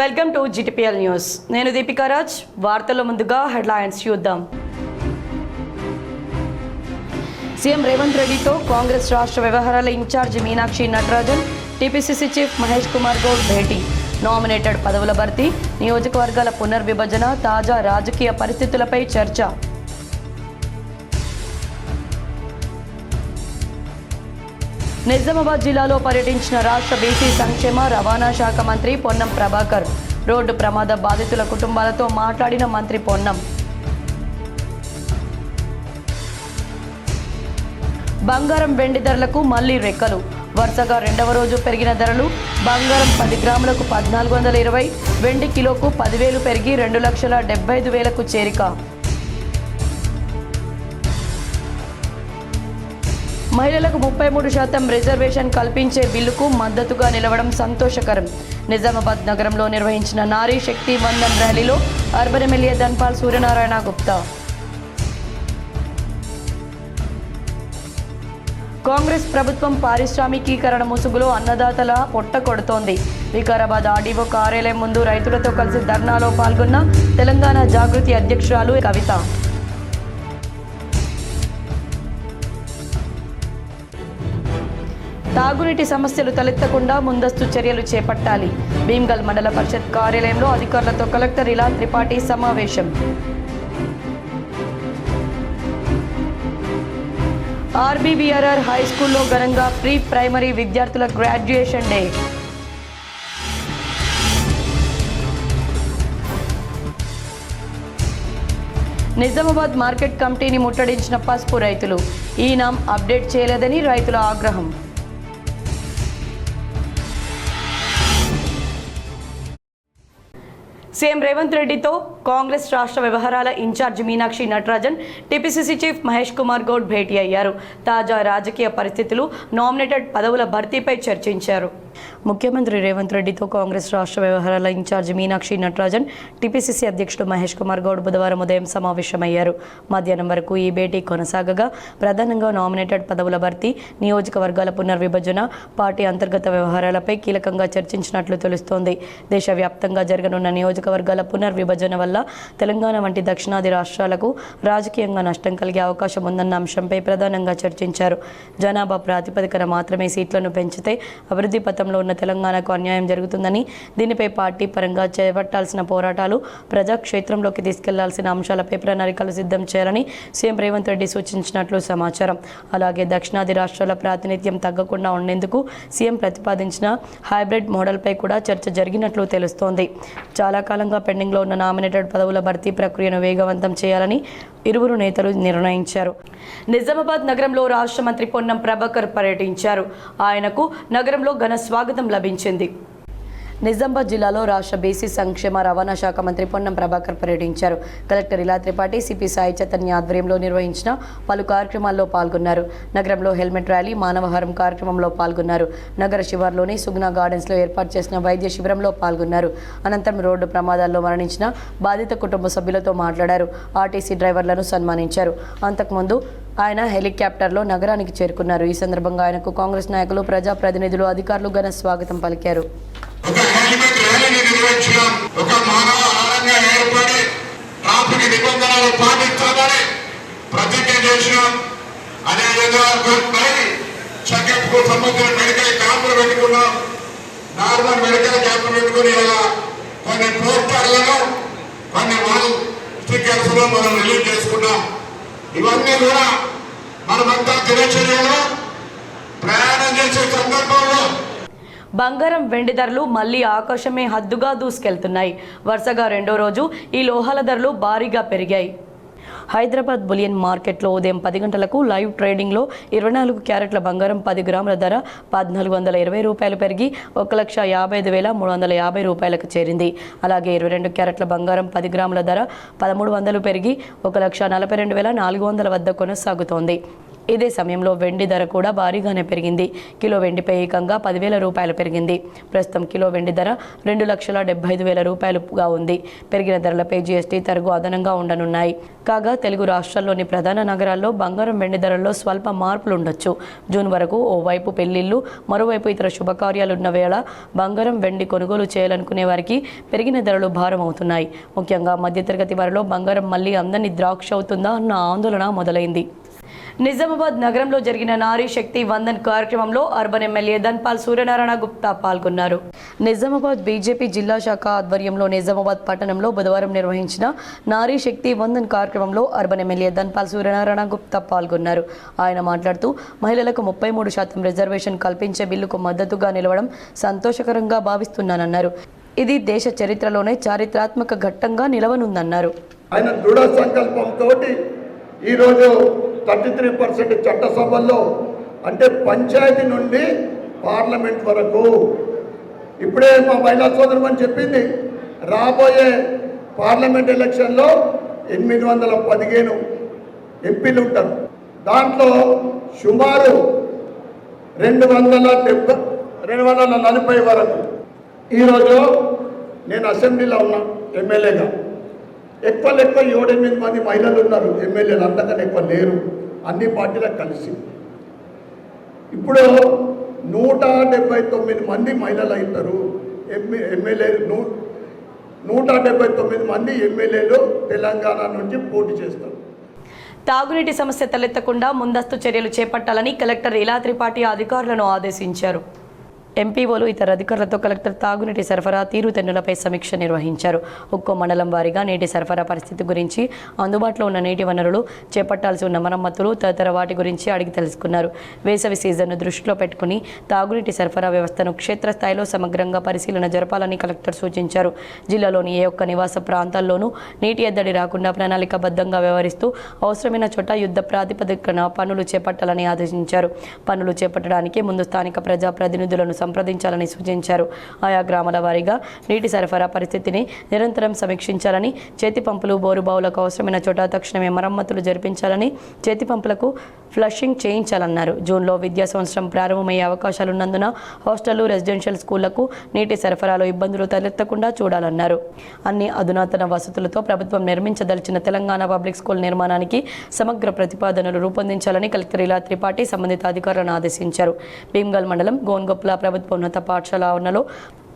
Welcome to GTPL news. నేను దీపికా రాజ్. వార్తల ముందుగా హెడ్లైన్స్ చూద్దాం. సీఎం రేవంత్ రెడ్డితో కాంగ్రెస్ రాష్ట్ర వ్యవహారాల incharge Meenakshi Natarajan, TPCC chief Mahesh Kumar Goud భేటీ. నామినేటెడ్ పదవుల భర్తీ, నియోజకవర్గాల పునర్విభజన, తాజా రాజకీయ పరిస్థితులపై చర్చ. నిజామాబాద్ జిల్లాలో పర్యటించిన రాష్ట్ర బీసీ సంక్షేమ రవాణా శాఖ మంత్రి పొన్నం ప్రభాకర్. రోడ్డు ప్రమాద బాధితుల కుటుంబాలతో మాట్లాడిన మంత్రి పొన్నం. బంగారం వెండి ధరలకు మళ్లీ రెక్కలు. వరుసగా రెండవ రోజు పెరిగిన ధరలు. బంగారం 10 గ్రాములకు 1420, వెండి కిలోకు 10,000 పెరిగి 2,75,000కు చేరిక. మహిళలకు 33% రిజర్వేషన్ కల్పించే బిల్లుకు మద్దతుగా నిలవడం సంతోషకరం. నిజామాబాద్ నగరంలో నిర్వహించిన నారీ శక్తి వందన్ ర్యాలీలో అర్బన్ ఎమ్మెల్యే ధన్పాల్ సూర్యనారాయణ గుప్తా. కాంగ్రెస్ ప్రభుత్వం పారిశ్రామికీకరణ ముసుగులో అన్నదాతల పొట్ట కొడుతోంది. వికారాబాద్ ఆర్డీఓ కార్యాలయం ముందు రైతులతో కలిసి ధర్నాలో పాల్గొన్న తెలంగాణ జాగృతి అధ్యక్షురాలు కవిత. తాగునీటి సమస్యలు తలెత్తకుండా ముందస్తు చర్యలు చేపట్టాలి. భీమ్గల్ మండల పరిషత్ కార్యాలయంలో అధికారులతో కలెక్టర్ ఇలా త్రిపాఠి సమావేశం. ఆర్బీవీఆర్ఆర్ హై స్కూల్లో ఘనంగా ప్రీ ప్రైమరీ విద్యార్థుల గ్రాడ్యుయేషన్ డే. నిజామాబాద్ మార్కెట్ కమిటీని ముట్టడించిన పసుపు రైతులు. ఈ నామ్ అప్డేట్ చేయలేదని రైతుల ఆగ్రహం. సీఎం రేవంత్ రెడ్డితో కాంగ్రెస్ రాష్ట్ర వ్యవహారాల incharge Meenakshi Natarajan, TPCC chief Mahesh Kumar Goud భేటీ అయ్యారు. తాజా రాజకీయ పరిస్థితులు, నామినేటెడ్ పదవుల భర్తీపై చర్చించారు. ముఖ్యమంత్రి రేవంత్ రెడ్డితో కాంగ్రెస్ రాష్ట్ర వ్యవహారాల ఇన్ఛార్జ్ మీనాక్షి నటరాజన్, టీపీసీసీ అధ్యక్షుడు మహేష్ కుమార్ గౌడ్ బుధవారం ఉదయం సమావేశమయ్యారు. మధ్యాహ్నం వరకు ఈ భేటీ కొనసాగగా ప్రధానంగా నామినేటెడ్ పదవుల భర్తీ, నియోజకవర్గాల పునర్విభజన, పార్టీ అంతర్గత వ్యవహారాలపై కీలకంగా చర్చించినట్లు తెలుస్తోంది. దేశవ్యాప్తంగా జరగనున్న నియోజకవర్గాల పునర్విభజన వల్ల తెలంగాణ వంటి దక్షిణాది రాష్ట్రాలకు రాజకీయంగా నష్టం కలిగే అవకాశం ఉందన్న అంశంపై ప్రధానంగా చర్చించారు. జనాభా ప్రాతిపదికన మాత్రమే సీట్లను పెంచితే అభివృద్ధి పథంలో ఉన్న తెలంగాణకు అన్యాయం జరుగుతుందని, దీనిపై పార్టీ పరంగా చేపట్టాల్సిన పోరాటాలు, ప్రజాక్షేత్రంలోకి తీసుకెళ్లాల్సిన అంశాలపై ప్రణాళికలు సిద్ధం చేయాలని సీఎం రేవంత్ రెడ్డి సూచించినట్లు సమాచారం. అలాగే దక్షిణాది రాష్ట్రాల ప్రాతినిధ్యం తగ్గకుండా ఉండేందుకు సీఎం ప్రతిపాదించిన హైబ్రిడ్ మోడల్పై కూడా చర్చ జరిగినట్లు తెలుస్తోంది. చాలా కాలంగా పెండింగ్లో ఉన్న నామినేటెడ్ పదవుల భర్తీ ప్రక్రియను వేగవంతం చేయాలని ఇరువురు నేతలు నిర్ణయించారు. నిజామాబాద్ నగరంలో రాష్ట్ర మంత్రి పొన్నం ప్రభాకర్ పర్యటించారు. ఆయనకు నగరంలో ఘన స్వాగతం లభించింది. నిజామాబాద్ జిల్లాలో రాష్ట్ర బీసీ సంక్షేమ రవాణా శాఖ మంత్రి పొన్నం ప్రభాకర్ పర్యటించారు. కలెక్టర్ ఇలా త్రిపాఠి, సిపి సాయి చైతన్య ఆధ్వర్యంలో నిర్వహించిన పలు కార్యక్రమాల్లో పాల్గొన్నారు. నగరంలో హెల్మెట్ ర్యాలీ, మానవహారం కార్యక్రమంలో పాల్గొన్నారు. నగర శివార్లోని సుగ్నా గార్డెన్స్లో ఏర్పాటు చేసిన వైద్య శిబిరంలో పాల్గొన్నారు. అనంతరం రోడ్డు ప్రమాదాల్లో మరణించిన బాధిత కుటుంబ సభ్యులతో మాట్లాడారు. ఆర్టీసీ డ్రైవర్లను సన్మానించారు. అంతకుముందు ఆయన హెలికాప్టర్లో నగరానికి చేరుకున్నారు. ఈ సందర్భంగా ఆయనకు కాంగ్రెస్ నాయకులు, ప్రజాప్రతినిధులు, అధికారులు ఘన స్వాగతం పలికారు. ఒక హెల్మెట్ ర్యాలీని నిర్వహించడం, ఒక మానవహారంగా ఏర్పడి ట్రాఫిక్ నిబంధనలు పాటించాలని ప్రతిజ్ఞ చేసినాం. అదేవిధంగా చెకప్ కు సంబంధించిన మెడికల్ క్యాంపులు పెట్టుకున్నాం. నార్మల్ మెడికల్ క్యాంపులు పెట్టుకుని ఇలా కొన్ని పోస్టర్లను, కొన్ని వాల్ స్టిక్కర్స్ మనం రిలీజ్ చేసుకున్నాం. ఇవన్నీ కూడా మనమంతా దినచర్యలో ప్రయాణం చేసే సందర్భంలో బంగారం వెండి ధరలు మళ్లీ ఆకాశమే హద్దుగా దూసుకెళ్తున్నాయి. వరుసగా రెండో రోజు ఈ లోహాల ధరలు భారీగా పెరిగాయి. హైదరాబాద్ బులియన్ మార్కెట్లో ఉదయం 10 గంటలకు లైవ్ ట్రేడింగ్లో 24 క్యారెట్ల బంగారం 10 గ్రాముల ధర 1,420 రూపాయలు పెరిగి 1,55,350 రూపాయలకు చేరింది. అలాగే 22 క్యారెట్ల బంగారం 10 గ్రాముల ధర 1,300 పెరిగి 1,42,400 వద్ద కొనసాగుతోంది. ఇదే సమయంలో వెండి ధర కూడా భారీగానే పెరిగింది. కిలో వెండిపై ఏకంగా 10,000 రూపాయలు పెరిగింది. ప్రస్తుతం కిలో వెండి ధర 2,75,000 రూపాయలుగా ఉంది. పెరిగిన ధరలపై జీఎస్టీ తరుగు అదనంగా ఉండనున్నాయి. కాగా తెలుగు రాష్ట్రాల్లోని ప్రధాన నగరాల్లో బంగారం వెండి ధరల్లో స్వల్ప మార్పులు ఉండొచ్చు. జూన్ వరకు ఓవైపు పెళ్లిళ్లు, మరోవైపు ఇతర శుభకార్యాలున్న వేళ బంగారం వెండి కొనుగోలు చేయాలనుకునే వారికి పెరిగిన ధరలు భారం అవుతున్నాయి. ముఖ్యంగా మధ్యతరగతి వారిలో బంగారం మళ్లీ అందని ద్రాక్ష అవుతుందా అన్న ఆందోళన మొదలైంది. నిజామాబాద్ నగరంలో జరిగిన నారీ శక్తి వందన్ కార్యక్రమంలో అర్బన్ ఎమ్మెల్యే ధన్పాల్ సూర్యనారాయణ గుప్తా పాల్గొన్నారు. నిజామాబాద్ బీజేపీ జిల్లా శాఖ ఆధ్వర్యంలో నిజామాబాద్ పట్టణంలో బుధవారం నిర్వహించిన నారీ శక్తి వందన్ కార్యక్రమంలో అర్బన్ ఎమ్మెల్యే ధన్పాల్ సూర్యనారాయణ గుప్తా పాల్గొన్నారు. ఆయన మాట్లాడుతూ మహిళలకు 33% రిజర్వేషన్ కల్పించే బిల్లుకు మద్దతుగా నిలవడం సంతోషకరంగా భావిస్తున్నానన్నారు. ఇది దేశ చరిత్రలోనే చారిత్రాత్మక ఘట్టంగా నిలవనుందన్నారు. ఆయన దృఢ సంకల్పంతో ఈరోజు 33% చట్టసభల్లో అంటే పంచాయతీ నుండి పార్లమెంట్ వరకు ఇప్పుడే మా మహిళా సోదరుమని చెప్పింది, రాబోయే పార్లమెంట్ ఎలక్షన్లో 815 ఎంపీలు ఉంటారు. దాంట్లో సుమారు 240 వరకు. ఈరోజు నేను అసెంబ్లీలో ఉన్నా ఎమ్మెల్యేగా. ఎక్కువ 7-8 మంది మహిళలు ఉన్నారు ఎమ్మెల్యేలు, అంతకన్నా ఎక్కువ లేరు అన్ని పార్టీలకు కలిసి. ఇప్పుడు 179 మంది మహిళలు అవుతారు ఎమ్మెల్యేలు. 179 మంది ఎమ్మెల్యేలు తెలంగాణ నుంచి పోటీ చేస్తారు. తాగునీటి సమస్య తలెత్తకుండా ముందస్తు చర్యలు చేపట్టాలని కలెక్టర్ ఇలా త్రిపాఠి అధికారులను ఆదేశించారు. ఎంపీఓలు ఇతర అధికారులతో కలెక్టర్ తాగునీటి సరఫరా తీరుతెన్నులపై సమీక్ష నిర్వహించారు. ఒక్కో మండలం వారీగా నీటి సరఫరా పరిస్థితి గురించి, అందుబాటులో ఉన్న నీటి వనరులు, చేపట్టాల్సి ఉన్న మరమ్మతులు తదితర వాటి గురించి అడిగి తెలుసుకున్నారు. వేసవి సీజన్ను దృష్టిలో పెట్టుకుని తాగునీటి సరఫరా వ్యవస్థను క్షేత్రస్థాయిలో సమగ్రంగా పరిశీలన జరపాలని కలెక్టర్ సూచించారు. జిల్లాలోని ఏ ఒక్క నివాస ప్రాంతాల్లోనూ నీటి ఎద్దడి రాకుండా ప్రణాళికాబద్ధంగా వ్యవహరిస్తూ అవసరమైన చోట యుద్ధ ప్రాతిపదికన పనులు చేపట్టాలని ఆదేశించారు. పనులు చేపట్టడానికి ముందు స్థానిక ప్రజాప్రతినిధులను సంప్రదించాలని సూచించారు. ఆయా గ్రామాల వారీగా నీటి సరఫరా పరిస్థితిని నిరంతరం సమీక్షించాలని, చేతి పంపులు, బోరుబావులకు అవసరమైన చోట తక్షణమే మరమ్మతులు జరిపించాలని, చేతి పంపులకు ఫ్లషింగ్ చేయించాలన్నారు. జూన్లో విద్యా సంవత్సరం ప్రారంభమయ్యే అవకాశాలున్నందున హాస్టళ్లు, రెసిడెన్షియల్ స్కూళ్లకు నీటి సరఫరాలో ఇబ్బందులు తలెత్తకుండా చూడాలన్నారు. అన్ని అధునాతన వసతులతో ప్రభుత్వం నిర్మించదలిచిన తెలంగాణ పబ్లిక్ స్కూల్ నిర్మాణానికి సమగ్ర ప్రతిపాదనలు రూపొందించాలని కలెక్టర్ ఇలా త్రిపాఠి సంబంధిత అధికారులను ఆదేశించారు. భీమ్గల్ మండలం గోన్గొప్ల ప్రభుత్వ ఉన్నత పాఠశాల ఆవరణలో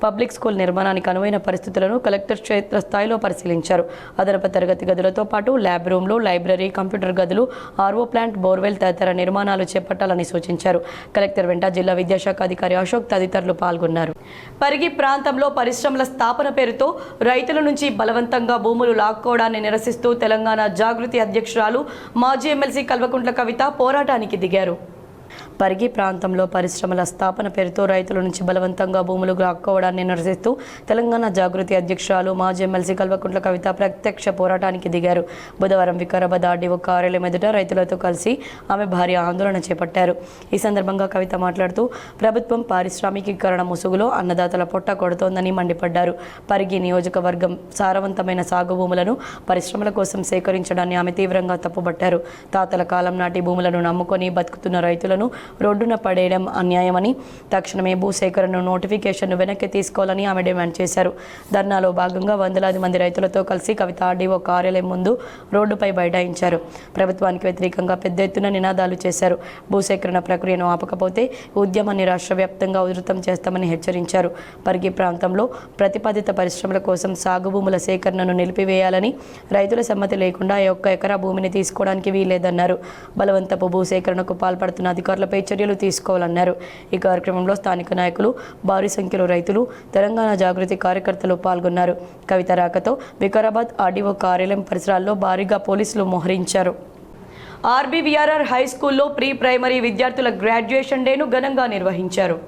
పబ్లిక్ స్కూల్ నిర్మాణానికి అనువైన పరిస్థితులను కలెక్టర్ క్షేత్రస్థాయిలో పరిశీలించారు. అదనపు తరగతి గదులతో పాటు ల్యాబ్ రూమ్లు, లైబ్రరీ, కంప్యూటర్ గదులు, ఆర్ఓ ప్లాంట్, బోర్వెల్ తదితర నిర్మాణాలు చేపట్టాలని సూచించారు. కలెక్టర్ వెంట జిల్లా విద్యాశాఖ అధికారి అశోక్ తదితరులు పాల్గొన్నారు. పరిగి ప్రాంతంలో పరిశ్రమల స్థాపన పేరుతో రైతుల నుంచి బలవంతంగా భూములు లాక్కోవడాన్ని నిరసిస్తూ తెలంగాణ జాగృతి అధ్యక్షురాలు మాజీ ఎమ్మెల్సీ కల్వకుంట్ల కవిత పోరాటానికి దిగారు. పరిగి ప్రాంతంలో పరిశ్రమల స్థాపన పేరుతో రైతుల నుంచి బలవంతంగా భూములు లాక్కోవడాన్ని నిరసిస్తూ తెలంగాణ జాగృతి అధ్యక్షురాలు మాజీ ఎమ్మెల్సీ కల్వకుంట్ల కవిత ప్రత్యక్ష పోరాటానికి దిగారు. బుధవారం వికారాబాద్ ఆర్డీఓ కార్యాలయం ఎదుట రైతులతో కలిసి ఆమె భారీ ఆందోళన చేపట్టారు. ఈ సందర్భంగా కవిత మాట్లాడుతూ ప్రభుత్వం పారిశ్రామికీకరణ ముసుగులో అన్నదాతల పొట్ట కొడుతోందని మండిపడ్డారు. పరిగి నియోజకవర్గం సారవంతమైన సాగు భూములను పరిశ్రమల కోసం సేకరించడాన్ని ఆమె తీవ్రంగా తప్పుబట్టారు. తాతల కాలం నాటి భూములను నమ్ముకొని బతుకుతున్న రైతులను రోడ్డున పడేయడం అన్యాయమని, తక్షణమే భూసేకరణ నోటిఫికేషన్ను వెనక్కి తీసుకోవాలని ఆమె డిమాండ్ చేశారు. ధర్నాలో భాగంగా వందలాది మంది రైతులతో కలిసి కవిత ఆర్డీఓ కార్యాలయం ముందు రోడ్డుపై బైఠాయించారు. ప్రభుత్వానికి వ్యతిరేకంగా పెద్ద ఎత్తున నినాదాలు చేశారు. భూసేకరణ ప్రక్రియను ఆపకపోతే ఉద్యమాన్ని రాష్ట్ర వ్యాప్తంగా ఉధృతం చేస్తామని హెచ్చరించారు. పరిగి ప్రాంతంలో ప్రతిపాదిత పరిశ్రమల కోసం సాగు భూముల సేకరణను నిలిపివేయాలని, రైతుల సమ్మతి లేకుండా ఒక్క ఎకరా భూమిని తీసుకోవడానికి వీల్లేదన్నారు. బలవంతపు భూసేకరణకు పాల్పడుతున్న అధికారులపై చర్యలు తీసుకోవాలన్నారు. ఈ కార్యక్రమంలో స్థానిక నాయకులు, భారీ సంఖ్యలో రైతులు, తెలంగాణ జాగృతి కార్యకర్తలు పాల్గొన్నారు. కవిత రాకతో వికారాబాద్ ఆర్డీఓ కార్యాలయం పరిసరాల్లో భారీగా పోలీసులు మోహరించారు. ఆర్బీవీఆర్ఆర్ హై స్కూల్లో ప్రీ ప్రైమరీ విద్యార్థుల గ్రాడ్యుయేషన్ డేను ఘనంగా నిర్వహించారు.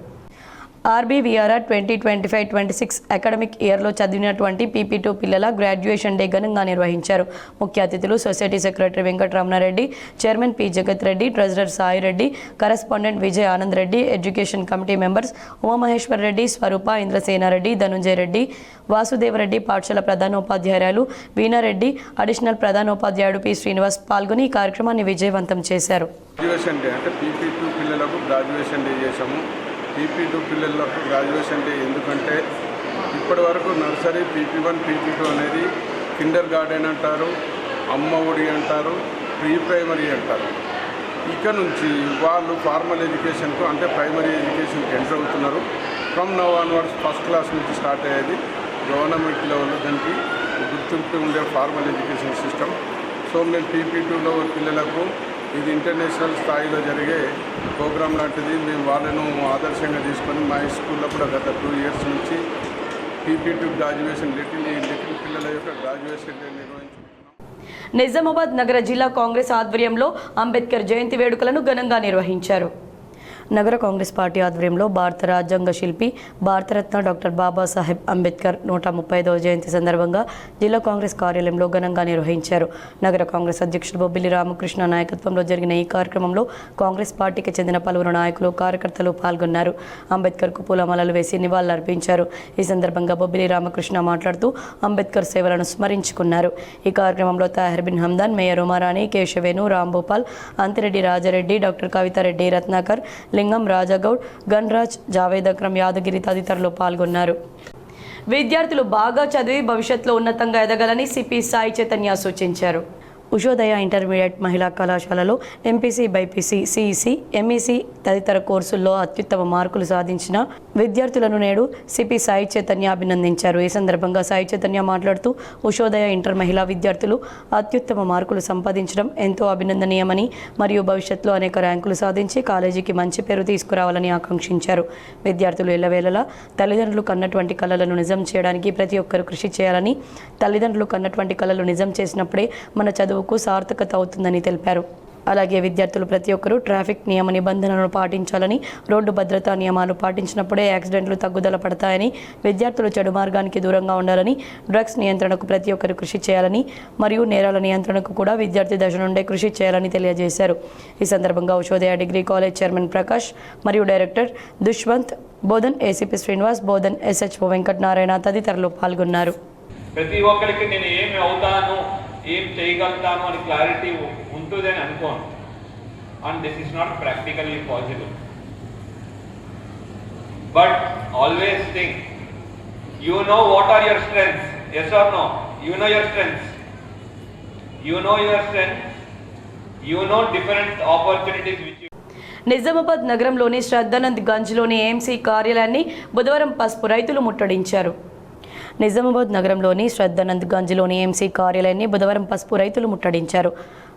ఆర్బీవీఆర్ఆర్ 2025-26 అకాడమిక్ ఇయర్లో చదివినటువంటి PP2 పిల్లల గ్రాడ్యుయేషన్ డే ఘనంగా నిర్వహించారు. ముఖ్య అతిథులు society secretary Venkataramanareddy, chairman P Jagat Reddy, treasurer Sai Reddy, correspondent Vijay Anand Reddy, education committee members Umamaheshwar Reddy, Swarupa, Indrasenareddy, Dhananjaya Reddy, Vasudevareddy, పాఠశాల ప్రధానోపాధ్యాయురాలు వీణారెడ్డి, అడిషనల్ ప్రధానోపాధ్యాయుడు పి శ్రీనివాస్ పాల్గొని ఈ కార్యక్రమాన్ని విజయవంతం చేశారు. గ్రాడ్యుయేషన్ డే అంటే PP2 పిల్లలకు గ్రాడ్యుయేషన్ డే చేశాము. PP2 పిల్లలకు గ్రాడ్యుయేషన్ డే ఎందుకంటే ఇప్పటి వరకు నర్సరీ, PP1, PP2 అనేది కిండర్ గార్డెన్ అంటారు, అమ్మ ఒడి అంటారు, ప్రీ ప్రైమరీ అంటారు. ఇక నుంచి వాళ్ళు ఫార్మల్ ఎడ్యుకేషన్కు అంటే ప్రైమరీ ఎడ్యుకేషన్కి ఎంటర్ అవుతున్నారు. From now onwards first class నుంచి స్టార్ట్ అయ్యేది గవర్నమెంట్ లెవెల్లో దానికి గుర్తింపు ఉండే ఫార్మల్ ఎడ్యుకేషన్ సిస్టమ్. సో మేము PP2లో పిల్లలకు ఇది ఇంటర్నేషనల్ స్థాయిలో జరిగే ప్రోగ్రాం లాంటిది. మేము వాళ్ళను ఆదర్శంగా తీసుకొని మా స్కూల్లో కూడా గత 2 years నుంచి PP2 గ్రాడ్యుయేషన్ లిటిల్ పిల్లల యొక్క గ్రాడ్యుయేషన్ డే నిర్వహించుకుంటున్నాం. నిజామాబాద్ నగర జిల్లా కాంగ్రెస్ ఆధ్వర్యంలో అంబేద్కర్ జయంతి వేడుకలను ఘనంగా నిర్వహించారు. నగర కాంగ్రెస్ పార్టీ ఆధ్వర్యంలో భారత రాజ్యాంగ శిల్పి, భారతరత్న డాక్టర్ బాబాసాహెబ్ అంబేద్కర్ 135వ జయంతి సందర్భంగా జిల్లా కాంగ్రెస్ కార్యాలయంలో ఘనంగా నిర్వహించారు. నగర కాంగ్రెస్ అధ్యక్షుడు బొబ్బిలి రామకృష్ణ నాయకత్వంలో జరిగిన ఈ కార్యక్రమంలో కాంగ్రెస్ పార్టీకి చెందిన పలువురు నాయకులు, కార్యకర్తలు పాల్గొన్నారు. అంబేద్కర్కు పూలమాలలు వేసి నివాళులర్పించారు. ఈ సందర్భంగా బొబ్బిలి రామకృష్ణ మాట్లాడుతూ అంబేద్కర్ సేవలను స్మరించుకున్నారు. ఈ కార్యక్రమంలో తాహిర్ బిన్ హమ్దాన్, మేయర్ ఉమారాణి, కేశవేణు, రాంభూపాల్, అంతిరెడ్డి రాజారెడ్డి, డాక్టర్ కవితారెడ్డి, రత్నాకర్, లింగం, రాజాగౌడ్, గన్రాజ్, జావేద్ అక్రమ్, యాదగిరి తదితరులు పాల్గొన్నారు. విద్యార్థులు బాగా చదివి భవిష్యత్తులో ఉన్నతంగా ఎదగాలని సిపి సాయి చైతన్య సూచించారు. ఉషోదయ ఇంటర్మీడియట్ మహిళా కళాశాలలో ఎంపీసీ, బైపీసీ, సిఈసి, ఎంఈసీ తదితర కోర్సుల్లో అత్యుత్తమ మార్కులు సాధించిన విద్యార్థులను నేడు సిపి సాయి చైతన్య అభినందించారు. ఈ సందర్భంగా సాయి చైతన్య మాట్లాడుతూ ఉషోదయ ఇంటర్ మహిళా విద్యార్థులు అత్యుత్తమ మార్కులు సంపాదించడం ఎంతో అభినందనీయమని మరియు భవిష్యత్తులో అనేక ర్యాంకులు సాధించి కాలేజీకి మంచి పేరు తీసుకురావాలని ఆకాంక్షించారు. విద్యార్థులు ఎల్లవేళలా తల్లిదండ్రులు కన్నటువంటి కళలను నిజం చేయడానికి ప్రతి ఒక్కరూ కృషి చేయాలని, తల్లిదండ్రులు కన్నటువంటి కళలు నిజం చేసినప్పుడే మన చదువుకు సార్థకత అవుతుందని తెలిపారు. అలాగే విద్యార్థులు ప్రతి ఒక్కరూ ట్రాఫిక్ నియమ నిబంధనలను పాటించాలని, రోడ్డు భద్రతా నియమాలు పాటించినప్పుడే యాక్సిడెంట్లు తగ్గుదల పడతాయని, విద్యార్థులు చెడు మార్గానికి దూరంగా ఉండాలని, డ్రగ్స్ నియంత్రణకు ప్రతి ఒక్కరు కృషి చేయాలని మరియు నేరాల నియంత్రణకు కూడా విద్యార్థి దశ నుండే కృషి చేయాలని తెలియజేశారు. ఈ సందర్భంగా Ushodaya degree college chairman Prakash మరియు director Dushyant, Bodhan ACP Srinivas, Bodhan SHO Venkatanarayana తదితరులు పాల్గొన్నారు. ప్రతి ఒక్కరికి నేను ఏమి అవుతాను, ఏం చేయగలుగుతాను అని క్లారిటీ ఉంటుందని అనుకోను. And this is not practically possible. But always think, you know what are your strengths. Yes or no? You know your strengths. You know your strengths. You know different opportunities which Nizamabad నగరంలోని Shraddhanand గంజ్లోని AMC కార్యాలయాన్ని బుధవారం పసుపు రైతులు ముట్టడించారు. నిజామాబాద్ నగరంలోని Shraddhanand గంజ్లోని AMC కార్యాలయాన్ని బుధవారం పసుపు రైతులు ముట్టడించారు.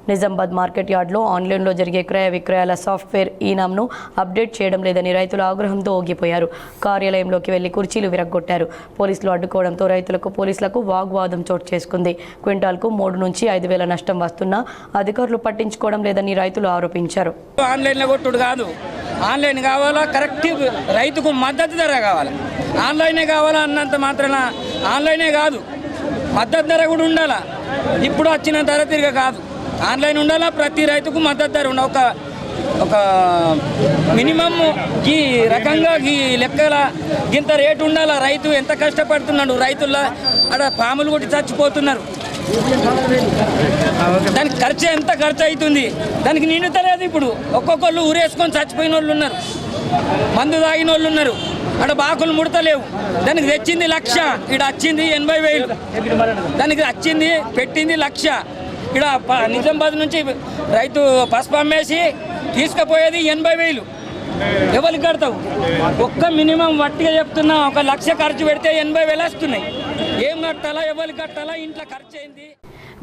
నిజామాబాద్ మార్కెట్ యార్డ్లో ఆన్లైన్లో జరిగే క్రయ విక్రయాల సాఫ్ట్వేర్ ఈనాంను అప్డేట్ చేయడం లేదని రైతులు ఆగ్రహంతో ఊగిపోయారు. కార్యాలయంలోకి వెళ్లి కుర్చీలు విరగ్గొట్టారు. పోలీసులు అడ్డుకోవడంతో పోలీసులకు వాగ్వాదం చోటు చేసుకుంది. క్వింటాల్కు 3 నుంచి 5,000 నష్టం వస్తున్నా అధికారులు పట్టించుకోవడం లేదని రైతులు ఆరోపించారు. ఆన్లైన్లో కొట్టుడు కాదు, ఆన్లైన్ కావాలా, కరెక్ట్ రైతుకు మద్దతు ధర కావాలి. ఆన్లైనే కావాలా అన్నంత మాత్రాన ఆన్లైనే కాదు, మద్దతు ధర కూడా ఉండాలా. ఇప్పుడు వచ్చిన ధర తిరిగి కాదు, ఆన్లైన్ ఉండాలా. ప్రతి రైతుకు మద్దతు ధర ఉండాలి. ఒక మినిమమ్ ఈ రకంగా ఈ లెక్కల ఇంత రేటు ఉండాలా. రైతు ఎంత కష్టపడుతున్నాడు, రైతుల అక్కడ పాములు కొట్టి చచ్చిపోతున్నారు. దానికి ఖర్చు ఎంత ఖర్చు అవుతుంది, దానికి నిండుతలేదు. ఇప్పుడు ఒక్కొక్కళ్ళు ఊరేసుకొని చచ్చిపోయిన వాళ్ళు ఉన్నారు, మందు తాగిన వాళ్ళు ఉన్నారు, అక్కడ బాకులు ముడతలేవు. దానికి తెచ్చింది 1,00,000, ఇక్కడ వచ్చింది 80,000. దానికి వచ్చింది పెట్టింది 1,00,000. ఇక్కడ నిజామాబాద్ నుంచి రైతు పసుపు అమ్మేసి తీసుకుపోయేది 80,000. ఎవరికి కడతావు? ఒక్క మినిమం వట్టిగా చెప్తున్నా, 1,00,000 ఖర్చు పెడితే 80,000 వస్తున్నాయి. ఏం కట్టాలా, ఎవరికి కట్టాలా, ఇంట్లో ఖర్చు అయింది.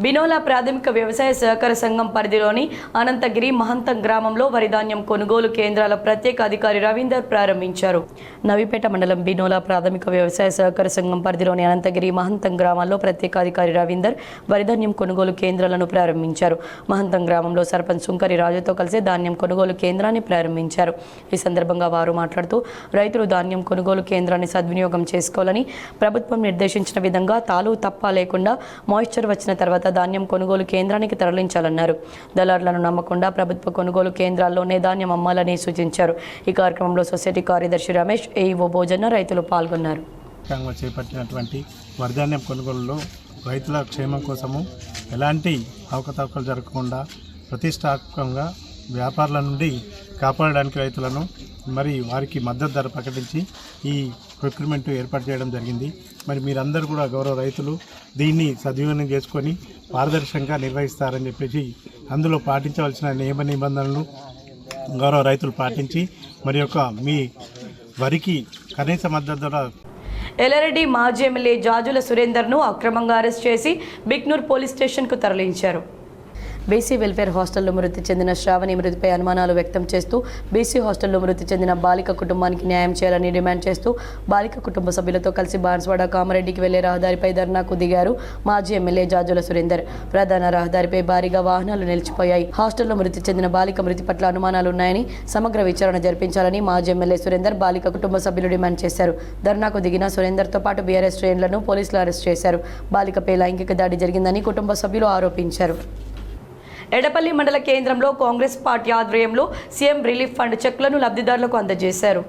బినోలా ప్రాథమిక వ్యవసాయ సహకార సంఘం పరిధిలోని అనంతగిరి మహంతం గ్రామంలో వరి ధాన్యం కొనుగోలు కేంద్రాల ప్రత్యేక అధికారి రవీందర్ ప్రారంభించారు. నవిపేట మండలం బినోలా ప్రాథమిక వ్యవసాయ సహకార సంఘం పరిధిలోని అనంతగిరి మహంతం గ్రామాల్లో ప్రత్యేక అధికారి రవీందర్ వరి ధాన్యం కొనుగోలు కేంద్రాలను ప్రారంభించారు. మహంతం గ్రామంలో సర్పంచ్ సుంకరి రాజుతో కలిసి ధాన్యం కొనుగోలు కేంద్రాన్ని ప్రారంభించారు. ఈ సందర్భంగా వారు మాట్లాడుతూ రైతులు ధాన్యం కొనుగోలు కేంద్రాన్ని సద్వినియోగం చేసుకోవాలని, ప్రభుత్వం నిర్దేశించిన విధంగా తాలు తప్ప లేకుండా మాయిశ్చర్ వచ్చిన తర్వాత ధాన్యం కొనుగోలు కేంద్రానికి తరలించాలన్నారు. దళారులను నమ్మకుండా ప్రభుత్వ కొనుగోలు కేంద్రాల్లోనే ధాన్యం అమ్మాలని సూచించారు. ఈ కార్యక్రమంలో సొసైటీ కార్యదర్శి రమేష్, ఏఈఓ భోజన్న రైతులు పాల్గొన్నారు. చేపట్టినటువంటి వరిధాన్యం కొనుగోలులో రైతుల క్షేమం కోసము ఎలాంటి అవకతవకలు జరగకుండా ప్రతిష్టాత్మకంగా వ్యాపారుల నుండి కాపాడడానికి రైతులను మరి వారికి మద్దతు ధర ప్రకటించి ఈ ప్రొక్యూర్మెంట్ ఏర్పాటు చేయడం జరిగింది. మరి మీరందరూ కూడా గౌరవ రైతులు దీన్ని సద్వినియోగం చేసుకొని పారదర్శకంగా నిర్వహిస్తారని చెప్పేసి అందులో పాటించవలసిన నియమ నిబంధనలు గౌరవ రైతులు పాటించి మరి యొక్క మీ వరికి కనీస మద్దతు ధర. ఎల్లారెడ్డి మాజీ ఎమ్మెల్యే జాజుల సురేందర్ను అక్రమంగా అరెస్ట్ చేసి బిక్నూర్ పోలీస్ స్టేషన్కు తరలించారు. బీసీ వెల్ఫేర్ హాస్టల్లో మృతి చెందిన శ్రావణి మృతిపై అనుమానాలు వ్యక్తం చేస్తూ బీసీ హాస్టల్లో మృతి చెందిన బాలిక కుటుంబానికి న్యాయం చేయాలని డిమాండ్ చేస్తూ బాలిక కుటుంబ సభ్యులతో కలిసి బాన్స్వాడ కామారెడ్డికి వెళ్లే రహదారిపై ధర్నాకు దిగారు మాజీ ఎమ్మెల్యే జాజుల సురేందర్. ప్రధాన రహదారిపై భారీగా వాహనాలు నిలిచిపోయాయి. హాస్టల్లో మృతి చెందిన బాలిక మృతి పట్ల అనుమానాలు ఉన్నాయని సమగ్ర విచారణ జరిపించాలని మాజీ ఎమ్మెల్యే సురేందర్ బాలిక కుటుంబ సభ్యులు డిమాండ్ చేశారు. ధర్నాకు దిగిన సురేందర్తో పాటు బీఆర్ఎస్ శ్రేణులను పోలీసులు అరెస్ట్ చేశారు. బాలికపై లైంగిక దాడి జరిగిందని కుటుంబ సభ్యులు ఆరోపించారు. ఎడపల్లి మండల కేంద్రంలో కాంగ్రెస్ పార్టీ ఆధ్వర్యంలో సీఎం రిలీఫ్ ఫండ్ చెక్లను లబ్ధిదారులకు అందజేశారు.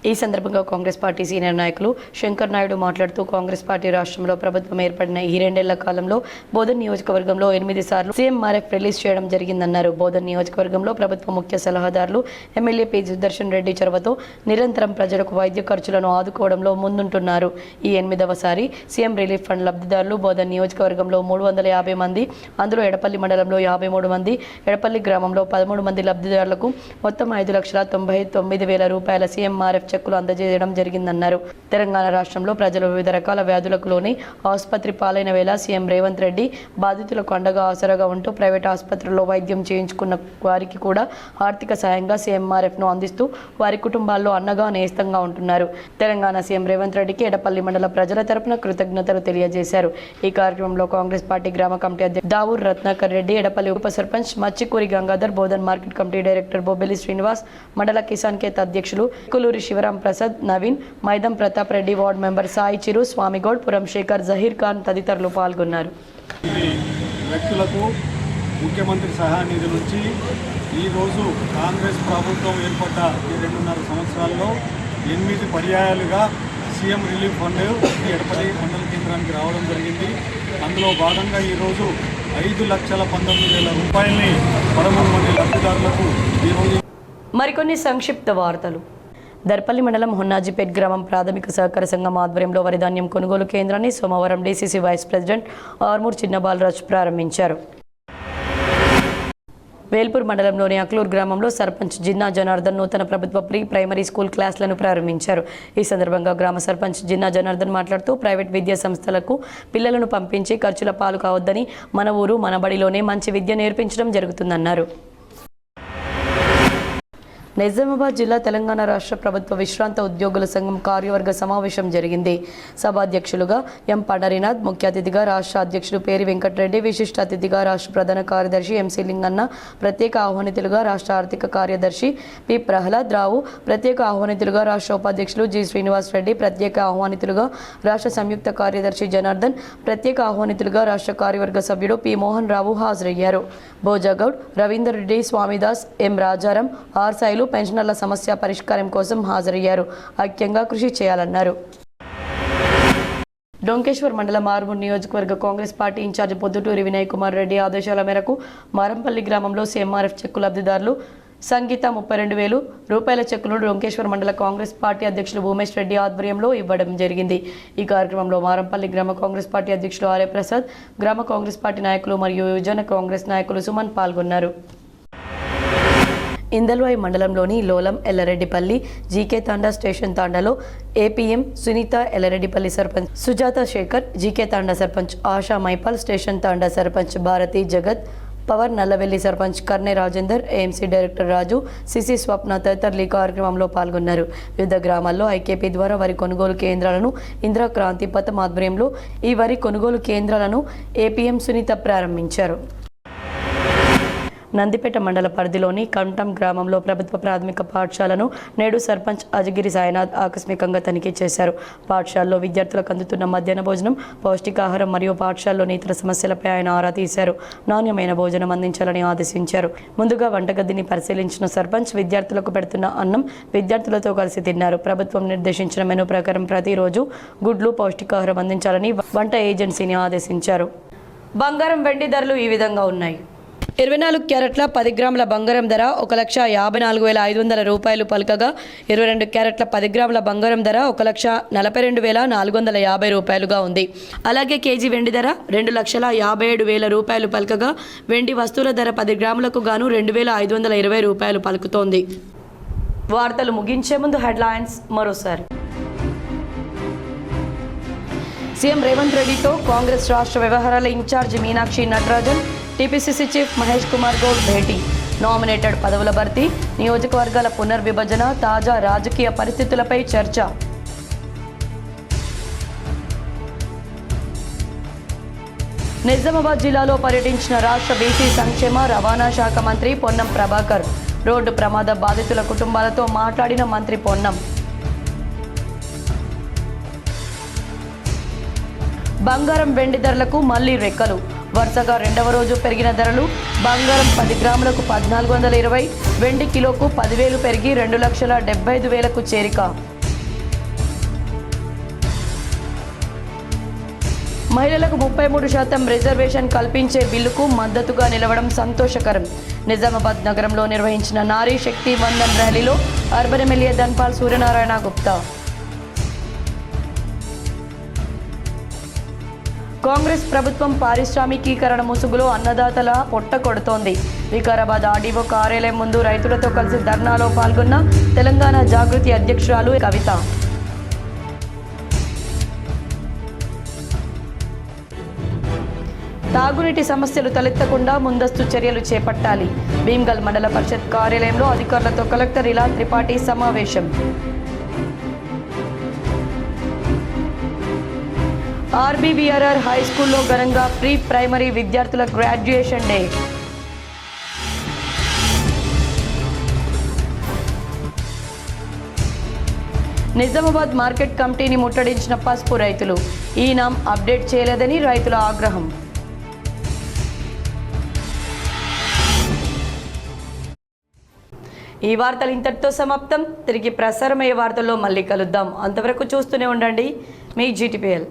ఈ సందర్భంగా కాంగ్రెస్ పార్టీ సీనియర్ నాయకులు శంకర్ నాయుడు మాట్లాడుతూ కాంగ్రెస్ పార్టీ రాష్ట్రంలో ప్రభుత్వం ఏర్పడిన ఈ 2 ఏళ్ల కాలంలో బోధన్ నియోజకవర్గంలో 8 సార్లు సీఎంఆర్ఎఫ్ రిలీజ్ చేయడం జరిగిందన్నారు. బోధన్ నియోజకవర్గంలో ప్రభుత్వ ముఖ్య సలహాదారులు ఎమ్మెల్యే పి సుదర్శన్ రెడ్డి చొరవతో నిరంతరం ప్రజలకు వైద్య ఖర్చులను ఆదుకోవడంలో ముందుంటున్నారు. ఈ 8వసారి సీఎం రిలీఫ్ ఫండ్ లబ్ధిదారులు బోధన్ నియోజకవర్గంలో 350 మంది, అందులో ఎడపల్లి మండలంలో 53 మంది, ఎడపల్లి గ్రామంలో 13 మంది లబ్ధిదారులకు మొత్తం 5,99,000 రూపాయల సీఎంఆర్ఎఫ్ చెక్కులు అందజేయడం జరిగిందన్నారు. తెలంగాణ రాష్ట్రంలో ప్రజలు వివిధ రకాల వ్యాధులకు లోని ఆసుపత్రి పాలైన వేళ సీఎం రేవంత్ రెడ్డి బాధితులకు అండగా ఆసరాగా ఉంటూ ప్రైవేట్ ఆసుపత్రుల్లో వైద్యం చేయించుకున్న వారికి కూడా ఆర్థిక సాయంగా సీఎంఆర్ఎఫ్ను అందిస్తూ వారి కుటుంబాల్లో అన్నగా నేస్తంగా ఉంటున్నారు. తెలంగాణ సీఎం రేవంత్ రెడ్డికి ఎడపల్లి మండల ప్రజల తరపున కృతజ్ఞతలు తెలియజేశారు. ఈ కార్యక్రమంలో కాంగ్రెస్ పార్టీ గ్రామ కమిటీ అధ్యక్షుడు దావూర్ రత్నాకర్ రెడ్డి, ఎడపల్లి ఉప sarpanch Machikuri Gangadhar, Bodhan market committee director Bobbili Srinivas, మండల కిసాన్ కేత్ అధ్యక్షులు కులూరి శివరాం ప్రసాద్, నవీన్, మైదం ప్రతాప్ రెడ్డి, వార్డు మెంబర్ సాయి చిరు, స్వామిగౌడ్, పురం శేఖర్, జహీర్ ఖాన్ తదితరులు పాల్గొన్నారు. వ్యక్తులకు ముఖ్యమంత్రి సహాయ నిధి నుంచి ఈరోజు కాంగ్రెస్ ప్రభుత్వం ఏర్పడ్డ ఈ 2.5 సంవత్సరాల్లో 8 పర్యాయాలుగా సీఎం రిలీఫ్ ఫండ్ ఎడపల్లి మండల కేంద్రానికి రావడం జరిగింది. అందులో భాగంగా ఈరోజు 5,19,000 రూపాయలని 13 మంది లబ్ధిదారులకు ఈరోజు. మరికొన్ని సంక్షిప్త వార్తలు. దర్పల్లి మండలం హొన్నాజిపేట్ గ్రామం ప్రాథమిక సహకార సంఘం ఆధ్వర్యంలో వరి ధాన్యం కొనుగోలు కేంద్రాన్ని సోమవారం డీసీసీ వైస్ ప్రెసిడెంట్ ఆర్మూర్ చిన్నబాలరాజు ప్రారంభించారు. వేల్పూర్ మండలంలోని అక్లూర్ గ్రామంలో సర్పంచ్ జిన్నా జనార్దన్ నూతన ప్రభుత్వ ప్రీ ప్రైమరీ స్కూల్ క్లాసులను ప్రారంభించారు. ఈ సందర్భంగా గ్రామ సర్పంచ్ జిన్నా జనార్దన్ మాట్లాడుతూ ప్రైవేట్ విద్యా సంస్థలకు పిల్లలను పంపించి ఖర్చుల పాలు కావద్దని మన ఊరు మన బడిలోనే మంచి విద్య నేర్పించడం జరుగుతుందన్నారు. నిజామాబాద్ జిల్లా తెలంగాణ రాష్ట్ర ప్రభుత్వ విశ్రాంత ఉద్యోగుల సంఘం కార్యవర్గ సమావేశం జరిగింది. సభాధ్యక్షులుగా ఎం పండరీనాథ్, ముఖ్య అతిథిగా రాష్ట్ర అధ్యక్షుడు పేరి వెంకటరెడ్డి, విశిష్ట అతిథిగా రాష్ట్ర ప్రధాన కార్యదర్శి ఎంసీ లింగన్న, ప్రత్యేక ఆహ్వానితులుగా రాష్ట్ర ఆర్థిక కార్యదర్శి పి ప్రహ్లాద్ రావు, ప్రత్యేక ఆహ్వానితులుగా రాష్ట్ర ఉపాధ్యక్షులు జి శ్రీనివాస్ రెడ్డి, ప్రత్యేక ఆహ్వానితులుగా రాష్ట్ర సంయుక్త కార్యదర్శి జనార్దన్, ప్రత్యేక ఆహ్వానితులుగా రాష్ట్ర కార్యవర్గ సభ్యుడు పి మోహన్ రావు హాజరయ్యారు. భోజాగౌడ్, రవీందర్ రెడ్డి, స్వామిదాస్, ఎం రాజారాం, ఆర్ సాయిలు పెన్షనర్ల సమస్య పరిష్కారం కోసం హాజరయ్యారు. ఐక్యంగా కృషి చేయాలన్నారు. డొంకేశ్వర్ మండలం ఆర్మూర్ నియోజకవర్గ కాంగ్రెస్ పార్టీ ఇన్ఛార్జి పొద్దుటూరి వినయ్ కుమార్ రెడ్డి ఆదేశాల మేరకు మారంపల్లి గ్రామంలో సీఎంఆర్ఎఫ్ చెక్కు లబ్ధిదారులు సంగీత 32,000 రూపాయల చెక్కులను డొంకేశ్వర్ మండల కాంగ్రెస్ పార్టీ అధ్యక్షులు భూమేష్ రెడ్డి ఆధ్వర్యంలో ఇవ్వడం జరిగింది. ఈ కార్యక్రమంలో మారంపల్లి గ్రామ కాంగ్రెస్ పార్టీ అధ్యక్షులు ఆర్ఏ ప్రసాద్, గ్రామ కాంగ్రెస్ పార్టీ నాయకులు మరియు యువజన కాంగ్రెస్ నాయకులు సుమన్ పాల్గొన్నారు. ఇందల్వాయి మండలంలోని లోలం ఎల్లారెడ్డిపల్లి జీకే తాండా స్టేషన్ తాండాలో APM Sunitha Yellareddypalli sarpanch Sujatha Shekhar, GK Thanda sarpanch Asha Mypal, station Thanda sarpanch Bharathi Jagat, పవర్ Nallavelli sarpanch Karne Rajender, AMC director Raju, CC Swapna తదితరులు ఈ కార్యక్రమంలో పాల్గొన్నారు. వివిధ గ్రామాల్లో ఐకేపీ ద్వారా వరి కొనుగోలు కేంద్రాలను ఇందిరా క్రాంతి పథం ఆధ్వర్యంలో ఈ వరి కొనుగోలు కేంద్రాలను ఏపీఎం సునీత ప్రారంభించారు. నందిపేట మండల పరిధిలోని కంటం గ్రామంలో ప్రభుత్వ ప్రాథమిక పాఠశాలను నేడు సర్పంచ్ అజగిరి సాయినాథ్ ఆకస్మికంగా తనిఖీ చేశారు. పాఠశాలలో విద్యార్థులకు అందుతున్న మధ్యాహ్న భోజనం, పౌష్టికాహారం మరియు పాఠశాలలోని ఇతర సమస్యలపై ఆయన ఆరా తీశారు. నాణ్యమైన భోజనం అందించాలని ఆదేశించారు. ముందుగా వంటగదిని పరిశీలించిన సర్పంచ్ విద్యార్థులకు పెడుతున్న అన్నం విద్యార్థులతో కలిసి తిన్నారు. ప్రభుత్వం నిర్దేశించిన మెనూ ప్రకారం ప్రతిరోజు గుడ్లు, పౌష్టికాహారం అందించాలని వంట ఏజెన్సీని ఆదేశించారు. బంగారం, వెండి ధరలు ఈ విధంగా ఉన్నాయి. 24 క్యారెట్ల 10 గ్రాముల బంగారం ధర 1,54,500 రూపాయలు పలకగా 22 క్యారెట్ల 10 గ్రాముల బంగారం ధర 1,42,450 రూపాయలుగా ఉంది. అలాగే కేజీ వెండి ధర 2,57,000 రూపాయలు పలకగా వెండి వస్తువుల ధర 10 గ్రాములకు గాను 2,520 రూపాయలు పలుకుతోంది. వార్తలు ముగించే ముందు హెడ్లైన్స్ మరోసారి. సీఎం రేవంత్ రెడ్డితో కాంగ్రెస్ రాష్ట్ర వ్యవహారాల incharge Meenakshi Natarajan, TPCC chief Mahesh Kumar Goud భేటీ. నామినేటెడ్ పదవుల భర్తీ, నియోజకవర్గాల పునర్విభజన, తాజా రాజకీయ పరిస్థితులపై చర్చ. నిజామాబాద్ జిల్లాలో పర్యటించిన రాష్ట్ర బీసీ సంక్షేమ రవాణా శాఖ మంత్రి పొన్నం ప్రభాకర్. రోడ్డు ప్రమాద బాధితుల కుటుంబాలతో మాట్లాడిన మంత్రి పొన్నం. బంగారం, వెండి ధరలకు మళ్లీ రెక్కలు. వరుసగా రెండవ రోజు పెరిగిన ధరలు. బంగారం 10 గ్రాములకు 1,420, వెండి కిలోకు 10,000 పెరిగి 2,75,000కు చేరిక. మహిళలకు 33% రిజర్వేషన్ కల్పించే బిల్లుకు మద్దతుగా నిలవడం సంతోషకరం. నిజామాబాద్ నగరంలో నిర్వహించిన నారీ శక్తి వందన్ ర్యాలీలో అర్బన్ ఎమ్మెల్యే ధన్పాల్ సూర్యనారాయణ గుప్తా. కాంగ్రెస్ ప్రభుత్వం పారిశ్రామికీకరణ ముసుగులో అన్నదాతల పొట్ట కొడుతోంది. వికారాబాద్ ఆర్డీఓ కార్యాలయం ముందు రైతులతో కలిసి ధర్నాలో పాల్గొన్న తెలంగాణ జాగృతి అధ్యక్షురాలు కవిత. తాగునీటి సమస్యలు తలెత్తకుండా ముందస్తు చర్యలు చేపట్టాలి. భీమ్గల్ మండల పరిషత్ కార్యాలయంలో అధికారులతో కలెక్టర్ ఇలా త్రిపాఠి సమావేశం. ఆర్బీవీఆర్ఆర్ హై స్కూల్లో ఘనంగా ప్రీ ప్రైమరీ విద్యార్థుల గ్రాడ్యుయేషన్ డే. నిజామాబాద్ మార్కెట్ కమిటీని ముట్టడించిన పసుపు రైతులు. ఈ నామ్ అప్డేట్ చేయలేదని రైతుల ఆగ్రహం. ఈ వార్తలు ఇంతటితో సమాప్తం. తిరిగి ప్రసారమయ్యే వార్తల్లో మళ్ళీ కలుద్దాం. అంతవరకు చూస్తూనే ఉండండి మీ GTPL.